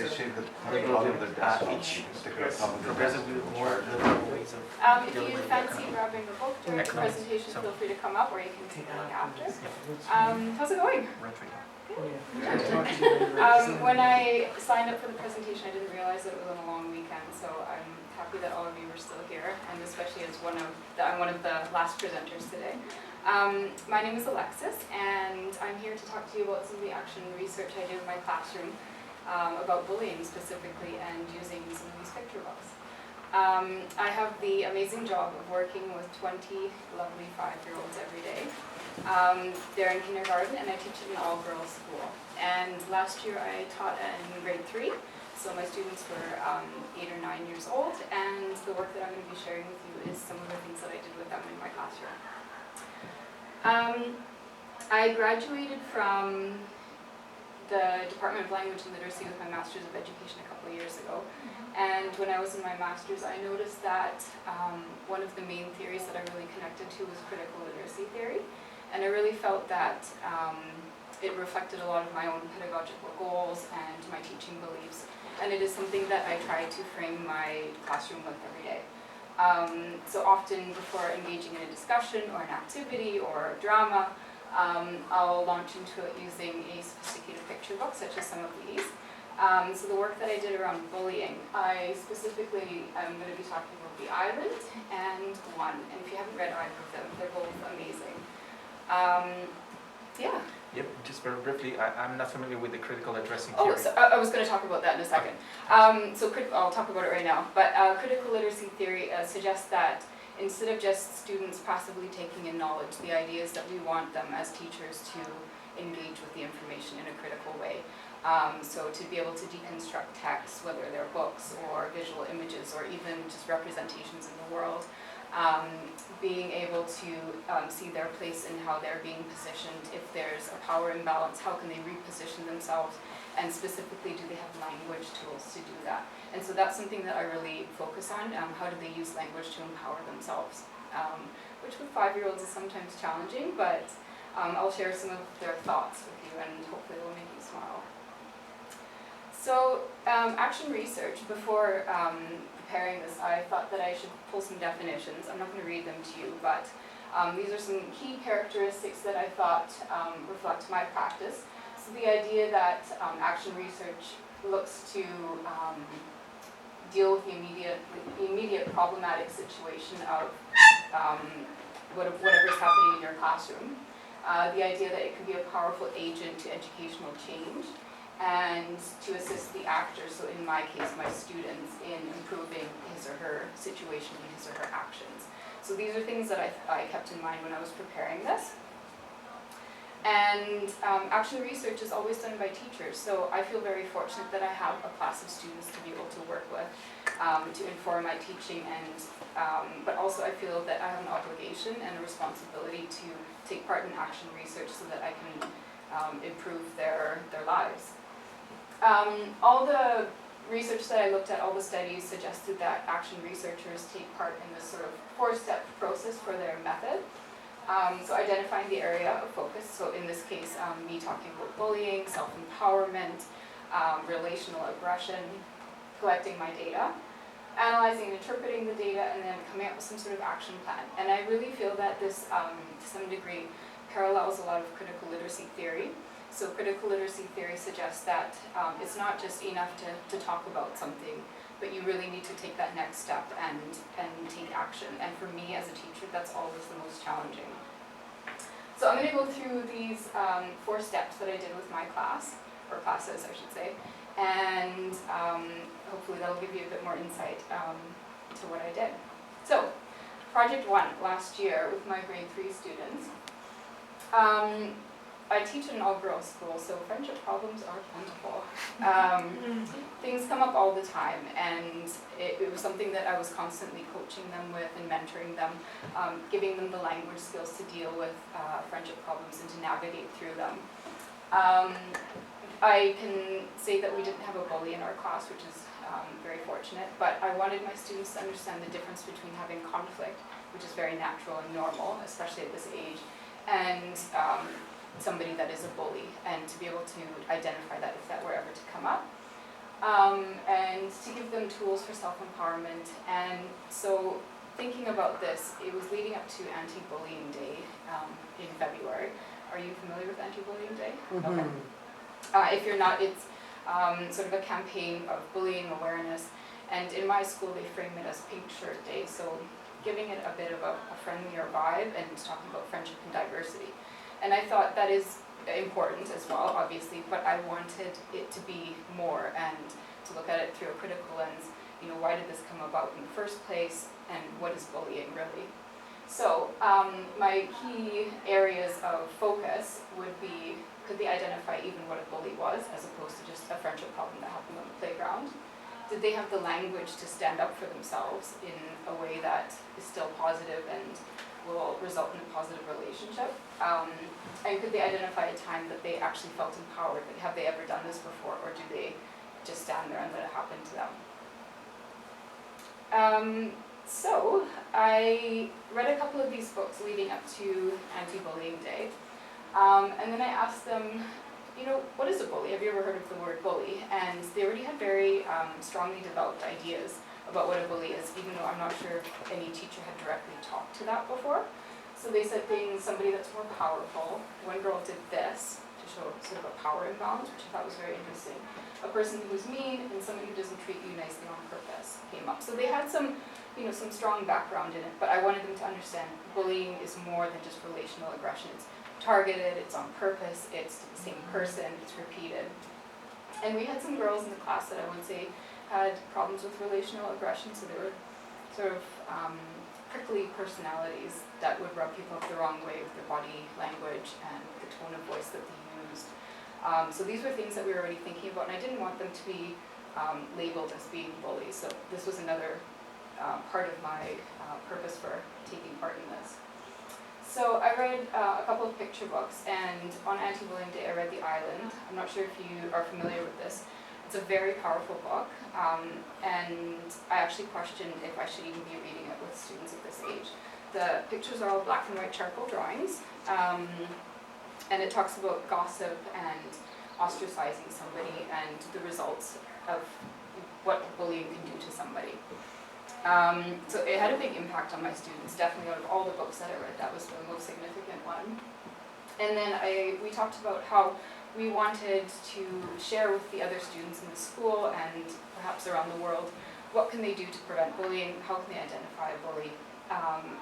They shave the they bottom will of their desk off, each stick it on top of the desk. progressively more liberal ways of If dealing you with fancy grabbing a book during the economics. presentation, feel free to come up, or you can take a look after. Yeah. How's it going? Retreat. When I signed up for the presentation, I didn't realize that it was on a long weekend, so I'm happy that all of you are still here, and especially as I'm one of the last presenters today. My name is Alexis, and I'm here to talk to you about some of the action research I do in my classroom about bullying specifically and using some of these picture books. I have the amazing job of working with 20 lovely 5-year-olds every day. They're in kindergarten, and I teach at an all-girls school. And last year I taught in grade 3, so my students were 8 or 9 years old, and the work that I'm going to be sharing with you is some of the things that I did with them in my classroom. I graduated from the Department of Language and Literacy with my Master's of Education a couple of years ago. And when I was in my Master's, I noticed that one of the main theories that I really connected to was critical literacy theory. And I really felt that it reflected a lot of my own pedagogical goals and my teaching beliefs. And it is something that I try to frame my classroom with every day. So often before engaging in a discussion or an activity or drama, I'll launch into it using a sophisticated picture book, such as some of these. So the work that I did around bullying, I specifically am going to be talking about The Island and One. And if you haven't read either of them, they're both amazing. Yeah. Yep, just very briefly, I'm not familiar with the critical addressing Oh, theory. so I was going to talk about that in a second. I'll talk about it right now. But critical literacy theory suggests that instead of just students passively taking in knowledge, the idea is that we want them as teachers to engage with the information in a critical way. So to be able to deconstruct texts, whether they're books or visual images or even just representations in the world, being able to see their place in how they're being positioned. If there's a power imbalance, how can they reposition themselves? And specifically, do they have language tools to do that? And so that's something that I really focus on. How do they use language to empower themselves? Which with 5-year-olds is sometimes challenging, but I'll share some of their thoughts with you, and hopefully it will make you smile. So action research, before preparing this, I thought that I should pull some definitions. I'm not going to read them to you, but these are some key characteristics that I thought reflect my practice. So the idea that action research looks to deal with the immediate problematic situation of whatever is happening in your classroom. The idea that it can be a powerful agent to educational change and to assist the actor, so in my case, my students, in improving his or her situation and his or her actions. So these are things that I kept in mind when I was preparing this. And action research is always done by teachers, so I feel very fortunate that I have a class of students to be able to work with, to inform my teaching, and but also I feel that I have an obligation and a responsibility to take part in action research so that I can improve their lives. All the research that I looked at, all the studies suggested that action researchers take part in this sort of 4-step process for their method. So identifying the area of focus, so in this case, me talking about bullying, self-empowerment, relational aggression, collecting my data, analyzing and interpreting the data, and then coming up with some sort of action plan. And I really feel that this, to some degree, parallels a lot of critical literacy theory. So critical literacy theory suggests that it's not just enough to talk about something, but you really need to take that next step and take action. And for me as a teacher, that's always the most challenging. So I'm going to go through these 4 steps that I did with my class, or classes I should say, and hopefully that'll give you a bit more insight to what I did. So, project 1, last year with my grade 3 students. I teach in an all-girls school, so friendship problems are plentiful. Things come up all the time, and it was something that I was constantly coaching them with and mentoring them, giving them the language skills to deal with friendship problems and to navigate through them. I can say that we didn't have a bully in our class, which is very fortunate, but I wanted my students to understand the difference between having conflict, which is very natural and normal, especially at this age, and somebody that is a bully, and to be able to identify that if that were ever to come up. and to give them tools for self-empowerment. And so thinking about this, it was leading up to Anti-Bullying Day in February. Are you familiar with Anti-Bullying Day? Mm-hmm. Okay. If you're not, it's sort of a campaign of bullying awareness. And in my school, they frame it as Pink Shirt Day, so giving it a bit of a friendlier vibe and talking about friendship and diversity. And I thought that is important as well, obviously, but I wanted it to be more and to look at it through a critical lens. You know, why did this come about in the first place, and what is bullying really? So my key areas of focus would be, could they identify even what a bully was, as opposed to just a friendship problem that happened on the playground? Did they have the language to stand up for themselves in a way that is still positive and will result in a positive relationship? And could they identify a time that they actually felt empowered? Like, have they ever done this before, or do they just stand there and let it happen to them? So I read a couple of these books leading up to Anti-Bullying Day, and then I asked them, you know, what is a bully? Have you ever heard of the word bully? And they already had very strongly developed ideas about what a bully is, even though I'm not sure if any teacher had directly talked to that before. So they said things, somebody that's more powerful. One girl did this to show sort of a power imbalance, which I thought was very interesting. A person who was mean and somebody who doesn't treat you nicely on purpose came up. So they had some, you know, some strong background in it, but I wanted them to understand bullying is more than just relational aggression. It's targeted, it's on purpose, it's to the same person, it's repeated. And we had some girls in the class that I would say had problems with relational aggression, so they were sort of prickly personalities that would rub people up the wrong way with their body language and the tone of voice that they used. So these were things that we were already thinking about, and I didn't want them to be labeled as being bullies, so this was another part of my purpose for taking part in this. So I read a couple of picture books, and on Anti-Bullying Day I read The Island. I'm not sure if you are familiar with this. It's a very powerful book, and I actually questioned if I should even be reading it with students at this age. The pictures are all black and white charcoal drawings, and it talks about gossip and ostracizing somebody and the results of what bullying can do to somebody. So it had a big impact on my students, definitely. Out of all the books that I read, that was the most significant one. And then we talked about how we wanted to share with the other students in the school and perhaps around the world, what can they do to prevent bullying, how can they identify a bully,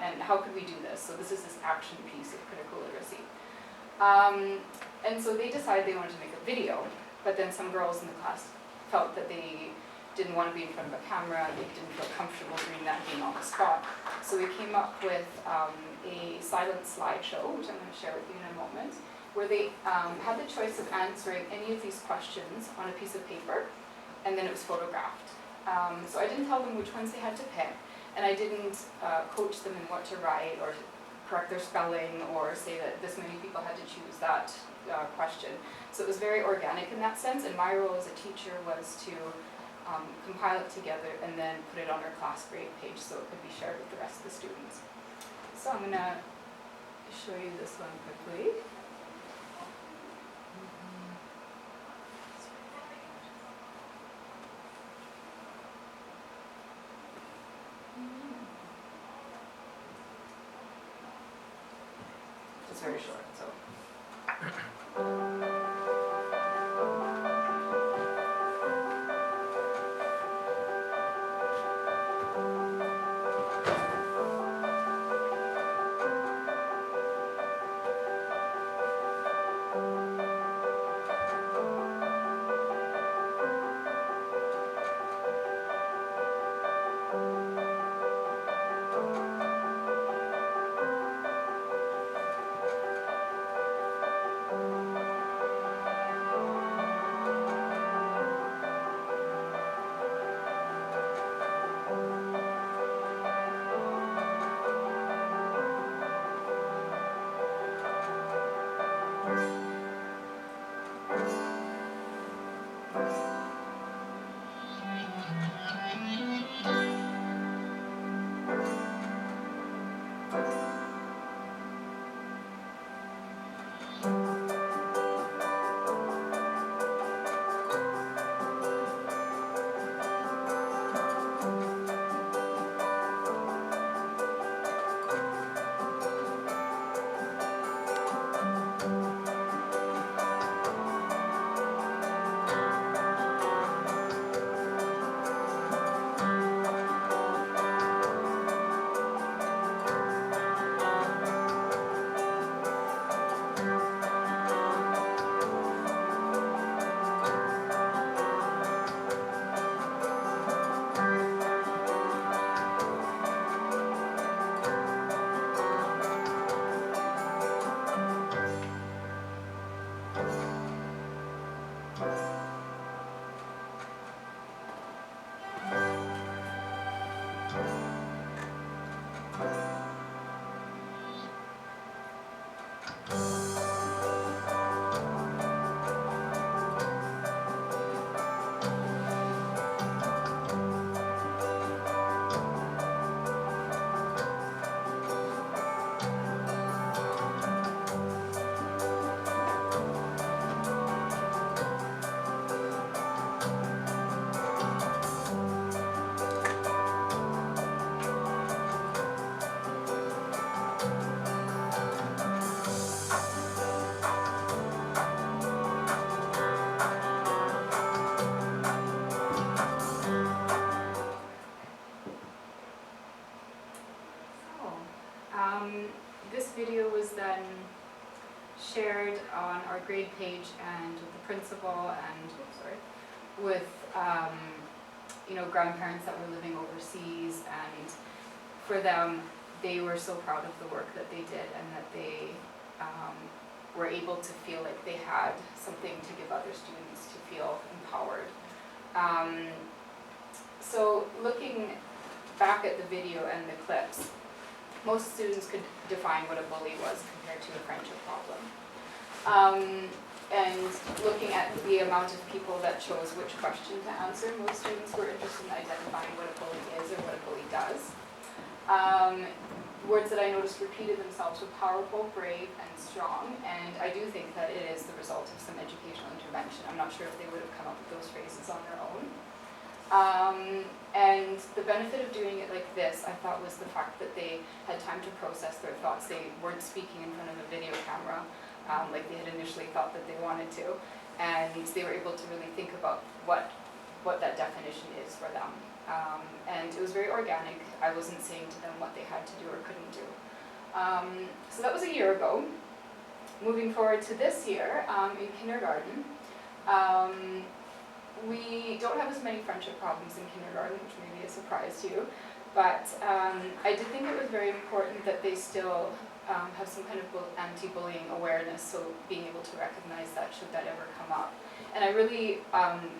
and how could we do this? So this is this action piece of critical literacy. And so they decided they wanted to make a video, but then some girls in the class felt that they didn't want to be in front of a camera, they didn't feel comfortable doing that, being on the spot. So we came up with a silent slideshow, which I'm going to share with you in a moment, where they had the choice of answering any of these questions on a piece of paper, and then it was photographed. So I didn't tell them which ones they had to pick, and I didn't coach them in what to write or correct their spelling or say that this many people had to choose that question. So it was very organic in that sense, and my role as a teacher was to compile it together and then put it on our class grade page so it could be shared with the rest of the students. So I'm going to show you this one quickly. It's very short, so. shared on our grade page and with the principal and with you know, grandparents that were living overseas, and for them, they were so proud of the work that they did and that they were able to feel like they had something to give other students to feel empowered. So looking back at the video and the clips, most students could define what a bully was compared to a friendship problem. And looking at the amount of people that chose which question to answer, most students were interested in identifying what a bully is or what a bully does. Words that I noticed repeated themselves were powerful, brave, and strong, and I do think that it is the result of some educational intervention. I'm not sure if they would have come up with those phrases on their own. And the benefit of doing it like this, I thought, was the fact that they had time to process their thoughts. They weren't speaking in front of a video camera like they had initially thought that they wanted to, and they were able to really think about what that definition is for them. And it was very organic. I wasn't saying to them what they had to do or couldn't do. So that was a year ago. Moving forward to this year, in kindergarten, we don't have as many friendship problems in kindergarten, which may be a surprise to you, but I did think it was very important that they still have some kind of anti-bullying awareness, so being able to recognize that should that ever come up. And I really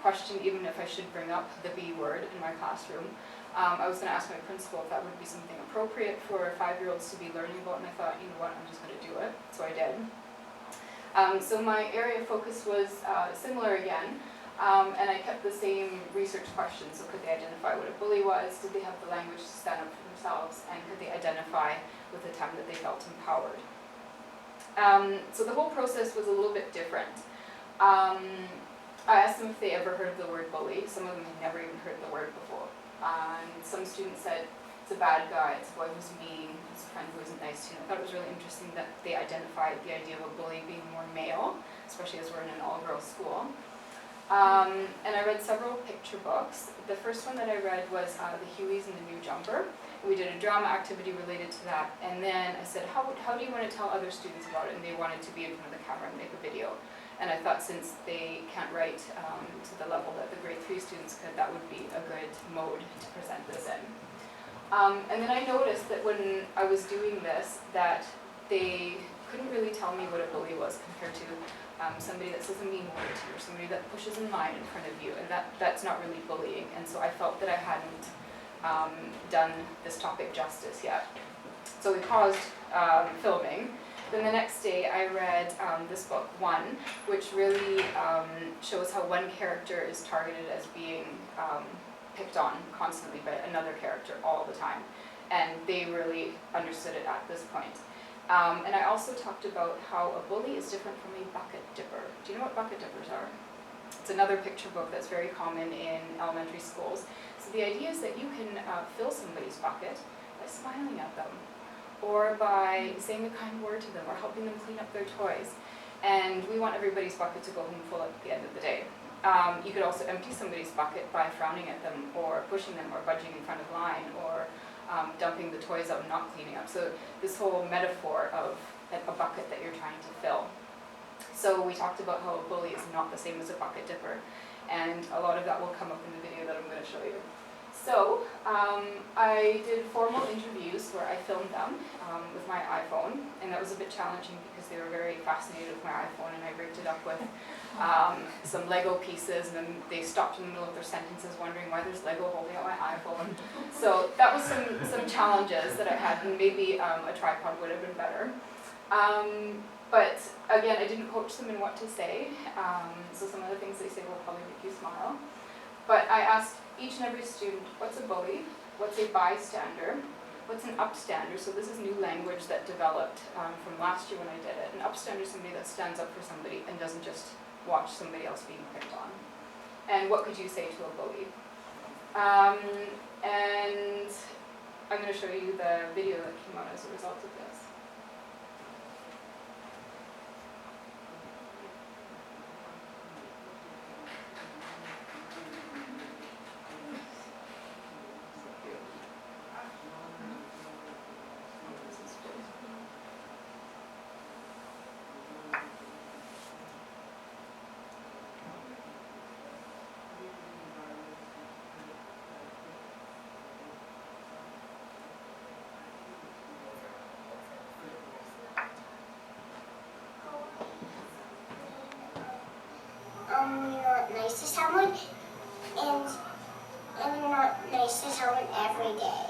questioned even if I should bring up the B word in my classroom. I was going to ask my principal if that would be something appropriate for 5-year-olds to be learning about, and I thought, you know what, I'm just going to do it, so I did. So my area of focus was similar again, and I kept the same research questions. So could they identify what a bully was, did they have the language to stand up for themselves, and could they identify with the time that they felt empowered. So the whole process was a little bit different. I asked them if they ever heard of the word bully. Some of them had never even heard the word before. And some students said, it's a bad guy, it's a boy who's mean, it's a friend who isn't nice to you. I thought it was really interesting that they identified the idea of a bully being more male, especially as we're in an all-girls school. And I read several picture books. The first one that I read was The Hueys and the New Jumper. We did a drama activity related to that, and then I said, how do you want to tell other students about it? And they wanted to be in front of the camera and make a video. And I thought, since they can't write to the level that the grade 3 students could, that would be a good mode to present this in. And then I noticed that when I was doing this, that they couldn't really tell me what a bully was compared to somebody that says a mean word to you, or somebody that pushes a line in front of you, and that's not really bullying. And so I felt that I hadn't done this topic justice yet. So we paused filming. Then the next day I read this book, One, which really shows how one character is targeted as being picked on constantly by another character all the time. And they really understood it at this point. And I also talked about how a bully is different from a bucket dipper. Do you know what bucket dippers are? It's another picture book that's very common in elementary schools. So the idea is that you can fill somebody's bucket by smiling at them, or by saying a kind word to them, or helping them clean up their toys. And we want everybody's bucket to go home full at the end of the day. You could also empty somebody's bucket by frowning at them, or pushing them, or budging in front of line, or dumping the toys out and not cleaning up. So this whole metaphor of a bucket that you're trying to fill. So we talked about how a bully is not the same as a bucket dipper, and a lot of that will come up in the video that I'm going to show you. So I did formal interviews where I filmed them with my iPhone, and that was a bit challenging because they were very fascinated with my iPhone, and I rigged it up with some Lego pieces, and then they stopped in the middle of their sentences wondering why there's Lego holding out my iPhone. So that was some challenges that I had, and maybe a tripod would have been better. But again, I didn't coach them in what to say, so some of the things they say will probably make you smile. But I asked each and every student, what's a bully? What's a bystander? What's an upstander? So this is new language that developed from last year when I did it. An upstander is somebody that stands up for somebody and doesn't just watch somebody else being picked on. And what could you say to a bully? And I'm going to show you the video that came out as a result of this. you're not nice to someone, and you're not nice to someone every day.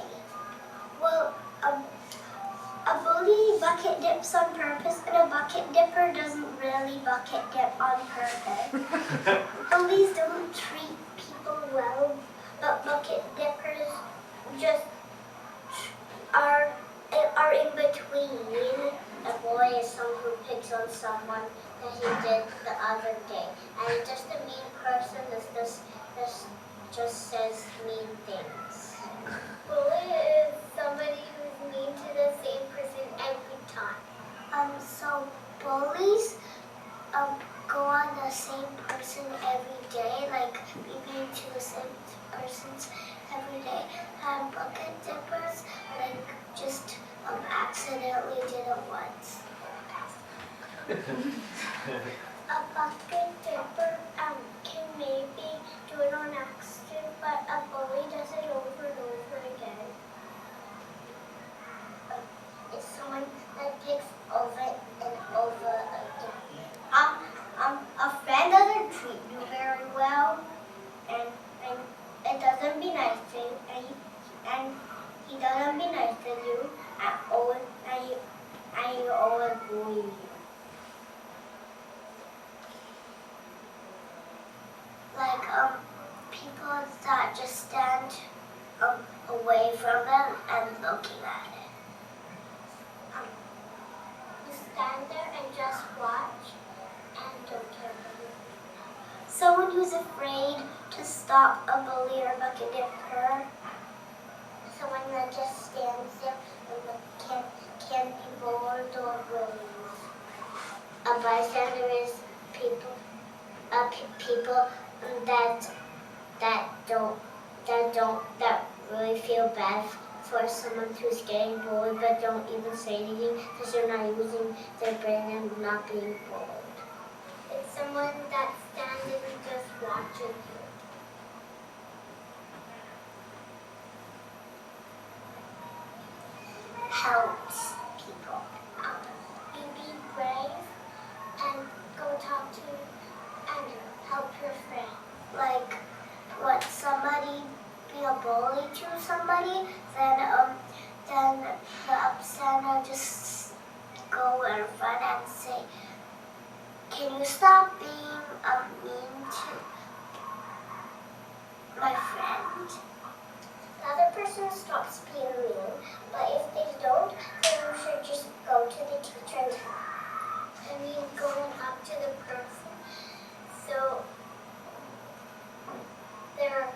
Well, a bully bucket dips on purpose, and a bucket dipper doesn't really bucket dip on purpose. Bullies don't treat people well, but bucket dippers just are in between. A boy is someone who picks on someone that he did the other day, and just a mean person just says mean things. Bully is somebody who's mean to the same person every time. So bullies go on the same person every day, like be mean to the same persons every day. And bucket dippers, like just accidentally did it once. A bucket dipper can maybe do it on accident, but a bully does it over and over again. It's someone that picks over and over again. A friend doesn't treat you very well, and it doesn't be nice to you, and he doesn't be nice to you, and he always bullies you. Like people that just stand away from them and looking at it. You stand there and just watch and don't care about it. Someone who's afraid to stop a bully or bucket dipper. Someone that just stands there and can't be bored or bullies. A bystander is people that really feel bad for someone who's getting bullied but don't even say anything because they're not using their brain and not being bullied. It's someone that stands and just watches you. Helps people. You be brave and go talk to and help your friend. Like when somebody be a bully to somebody, then the upstander just go in front and say, "Can you stop being mean to my friend?" The other person stops being mean, but if they don't, then you should just go to the teacher and going up to the person. So they're